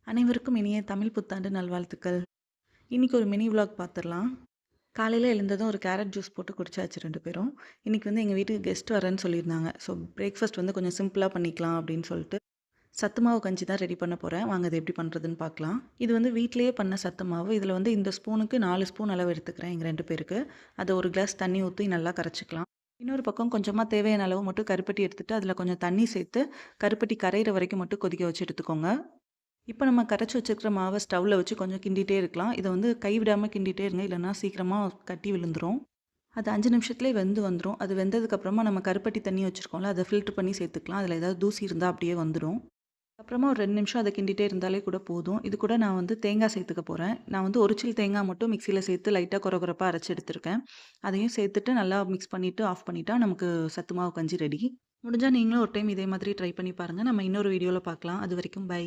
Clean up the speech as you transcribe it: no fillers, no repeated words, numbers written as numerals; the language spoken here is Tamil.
அனைவருக்கும் இனிய தமிழ் புத்தாண்டு நல்வாழ்த்துக்கள். இன்னைக்கு ஒரு மினி விலாக் பார்த்துடலாம். காலையில எழுந்ததும் ஒரு கேரட் ஜூஸ் போட்டு குடிச்சாச்சு 2 பேரும். இன்னைக்கு வந்து எங்க வீட்டுக்கு கெஸ்ட் வரேன்னு சொல்லியிருந்தாங்க. ஸோ பிரேக்ஃபாஸ்ட் வந்து கொஞ்சம் சிம்பிளா பண்ணிக்கலாம் அப்படின்னு சொல்லிட்டு, சத்து மாவு கஞ்சி தான் ரெடி பண்ண போறேன். வாங்க அது எப்படி பண்ணுறதுன்னு பார்க்கலாம். இது வந்து வீட்லயே பண்ண சத்து மாவு. இதில வந்து இந்த ஸ்பூனுக்கு 4 ஸ்பூன் அளவு எடுத்துக்கிறேன் எங்க 2 பேருக்கு. அத ஒரு கிளாஸ் தண்ணி ஊத்தி நல்லா கரைச்சுக்கலாம். இன்னொரு பக்கம் கொஞ்சமா தேவையான அளவு மட்டும் கருப்பட்டி எடுத்துட்டு, அதில கொஞ்சம் தண்ணி சேர்த்து, கருப்பட்டி கரையிற வரைக்கும் மட்டும் கொதிக்க வச்சு எடுத்துக்கோங்க. இப்ப நம்ம கரைச்சு வச்சிருக்கிற மாவ ஸ்டவ்ல வச்சு கொஞ்சம் கிண்டிட்டே இருக்கலாம். இத வந்து கைவிடாம கிண்டிட்டே இருங்க. இல்லன்னா சீக்கிரமா கட்டி விழுந்துரும். அது 5 நிமிஷத்துலயே வெந்து வந்துரும். அது வெந்ததுக்கு அப்புறமா நம்ம கருப்பட்டி தண்ணி வச்சிருக்கோம்ல, அத ஃபில்டர் பண்ணி சேர்த்துக்கலாம். அதுல ஏதாவது தூசி இருந்தா அப்படியே வந்துரும். அப்புறமா ஒரு 2 நிமிஷம் அத கிண்டிட்டே இருந்தாலே கூட போதும். இது கூட நான் வந்து தேங்காய் சேர்த்துக்க போறேன். நான் வந்து ஒரு சில் தேங்காய் மட்டும் மிக்ஸியில சேர்த்து லைட்டா கொர கொரப்பா அரைச்சு எடுத்துருக்கேன். அதையும் சேர்த்துட்டு நல்லா மிக்ஸ் பண்ணிட்டு ஆஃப் பண்ணிட்டா நமக்கு சத்து மாவு கஞ்சி ரெடி. முடிஞ்சா நீங்களும் ஒரு டைம் இதே மாதிரி ட்ரை பண்ணி பாருங்க. நம்ம இன்னொரு வீடியோல பார்க்கலாம். அதுவரைக்கும் பை.